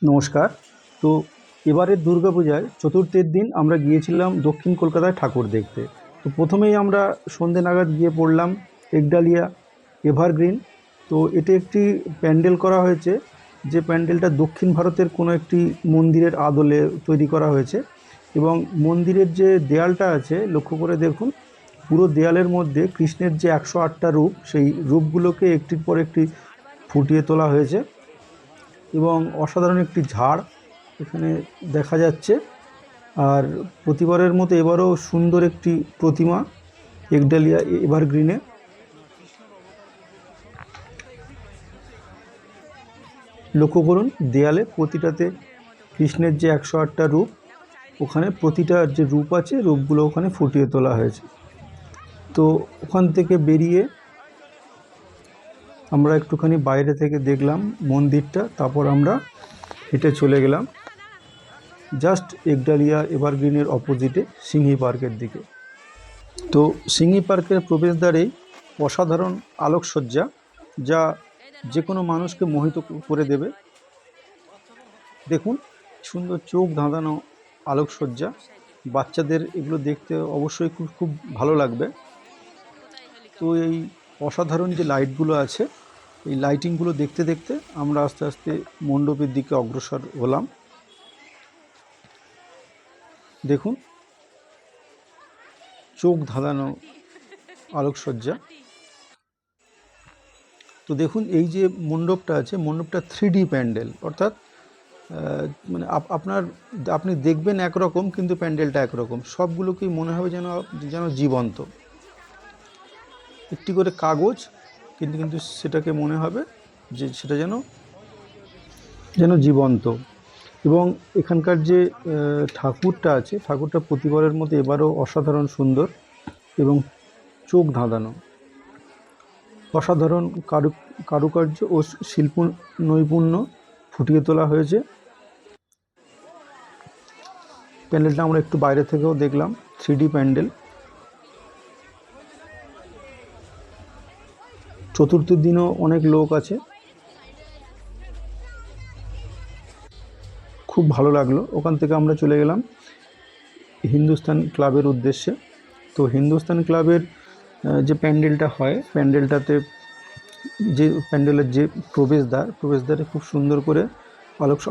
নমস্কার। তো এবারের দুর্গাপূজায় চতুর্থীর দিন আমরা গিয়েছিলাম দক্ষিণ কলকাতায় ঠাকুর দেখতে। তো প্রথমেই আমরা সন্ধে নাগাদ গিয়ে পড়লাম একডালিয়া এভারগ্রিন। তো এটি একটি প্যান্ডেল করা হয়েছে, যে প্যান্ডেলটা দক্ষিণ ভারতের কোনো একটি মন্দিরের আদলে তৈরি করা হয়েছে। এবং মন্দিরের যে দেয়ালটা আছে লক্ষ্য করে দেখুন, পুরো দেয়ালের মধ্যে কৃষ্ণের যে 108টা রূপ, সেই রূপগুলোকে একটির পর একটি ফুটিয়ে তোলা হয়েছে। এবং অসাধারণ একটি ঝাড় এখানে দেখা যাচ্ছে। আর প্রতিবারের মতো এবারও সুন্দর একটি প্রতিমা একডালিয়া এভারগ্রিনে। লক্ষ্য করুন দেয়ালে প্রতিটাতে কৃষ্ণের যে 108টা রূপ, ওখানে প্রতিটা যে রূপ আছে রূপগুলো ওখানে ফুটিয়ে তোলা হয়েছে। তো ওখান থেকে বেরিয়ে আমরা একটুখানি বাইরে থেকে দেখলাম মন্দিরটা, তারপর আমরা হেঁটে চলে গেলাম জাস্ট একডালিয়া এভারগ্রিনের অপোজিটে সিংহি পার্কের দিকে। তো সিংহি পার্কের প্রবেশদ্বারেই অসাধারণ আলোকসজ্জা, যা যে কোনো মানুষকে মোহিত করে দেবে। দেখুন সুন্দর চোখ ধাঁধানো আলোকসজ্জা, বাচ্চাদের এগুলো দেখতে অবশ্যই খুব খুব ভালো লাগবে। তো এই অসাধারণ যে লাইটগুলো আছে, এই লাইটিংগুলো দেখতে দেখতে আমরা আস্তে আস্তে মণ্ডপের দিকে অগ্রসর হলাম। দেখুন চোখ ধাঁধানো আলোকসজ্জা। তো দেখুন এই যে মণ্ডপটা আছে, মণ্ডপটা 3D প্যান্ডেল, অর্থাৎ মানে আপনি দেখবেন একরকম কিন্তু প্যান্ডেলটা একরকম। সবগুলোকেই মনে হবে যেন যেন জীবন্ত। একটি করে কাগজ, কিন্তু কিন্তু সেটাকে মনে হবে যে সেটা যেন যেন জীবন্ত। এবং এখানকার যে ঠাকুরটা আছে, ঠাকুরটা প্রতিবারের মতো এবারও অসাধারণ সুন্দর এবং চোখ ধাঁধানো। অসাধারণ কারুকার্য ও শিল্প নৈপুণ্য ফুটিয়ে তোলা হয়েছে। প্যান্ডেলটা আমরা একটু বাইরে থেকেও দেখলাম, 3D প্যান্ডেল। চতুর্থীর দিনও অনেক লোক আছে, খুব ভালো লাগলো। ওখান থেকে আমরা চলে গেলাম হিন্দুস্তান ক্লাবের উদ্দেশ্যে। তো হিন্দুস্তান ক্লাবের যে প্যান্ডেলটা হয়, প্যান্ডেলের যে প্রবেশদ্বারে খুব সুন্দর করে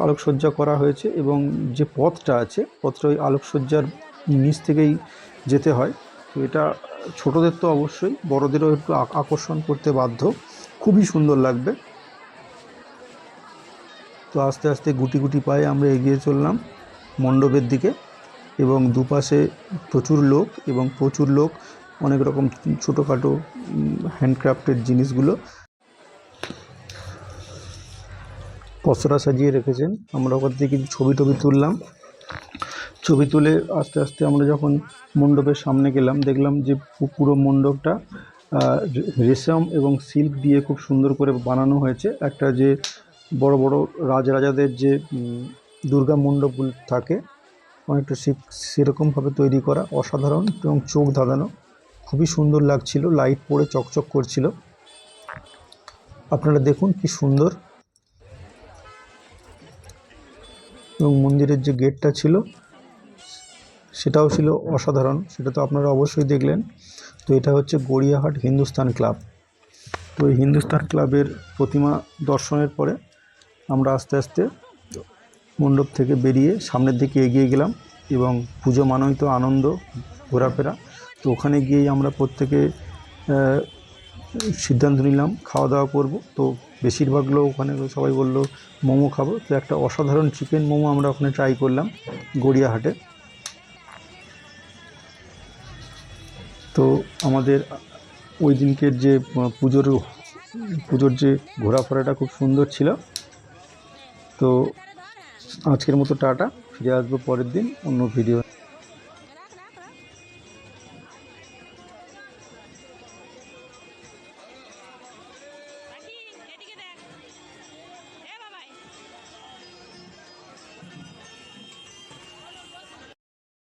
আলোকসজ্জা করা হয়েছে। এবং যে পথটা আছে, পথটা ওই আলোকসজ্জার নিচ থেকেই যেতে হয়। তো এটা ছোটদের তো অবশ্যই, বড়দেরও একটু আকর্ষণ করতে বাধ্য, খুবই সুন্দর লাগবে। তো আস্তে আস্তে গুটি গুটি পায়ে আমরা এগিয়ে চললাম মণ্ডপের দিকে। এবং দুপাশে প্রচুর লোক অনেক রকম ছোটোখাটো হ্যান্ডক্রাফটের জিনিসগুলো পসরা সাজিয়ে রেখেছেন। আমরা ওখান থেকে কিছু ছবি তুললাম। ছবি তুলে আস্তে আস্তে আমরা যখন মণ্ডপের সামনে গেলাম, দেখলাম যে পুরো মণ্ডপটা রেশম এবং সিল্ক দিয়ে খুব সুন্দর করে বানানো হয়েছে। একটা যে বড় বড় রাজাদের যে দুর্গা মণ্ডপগুলো থাকে, অনেকটা সেরকমভাবে তৈরি করা, অসাধারণ এবং চোখ ধাঁধানো, খুবই সুন্দর লাগছিল। লাইট পড়ে চকচক করছিল। আপনারা দেখুন কি সুন্দর। এবং মন্দিরের যে গেটটা ছিল সেটাও ছিল অসাধারণ, সেটা তো আপনারা অবশ্যই দেখলেন। তো এটা হচ্ছে গড়িয়াহাট হিন্দুস্তান ক্লাব। তো এই হিন্দুস্তান ক্লাবের প্রতিমা দর্শনের পরে আমরা আস্তে আস্তে মণ্ডপ থেকে বেরিয়ে সামনের দিকে এগিয়ে গেলাম। এবং পুজো মানেই তো আনন্দ, ঘোরাফেরা। তো ওখানে গিয়েই আমরা প্রত্যেকে সিদ্ধান্ত নিলাম খাওয়া দাওয়া করব। তো বেশিরভাগ লোক ওখানে সবাই বলল মোমো খাবো। তো একটা অসাধারণ চিকেন মোমো আমরা ওখানে ট্রাই করলাম গড়িয়াহাটে। তো আমাদের ওই দিনকের যে পুজোর যে ঘোরাফেরাটা খুব সুন্দর ছিল। তো আজকের মতো টাটা, ফিরে আসবো পরের দিন অন্য ভিডিও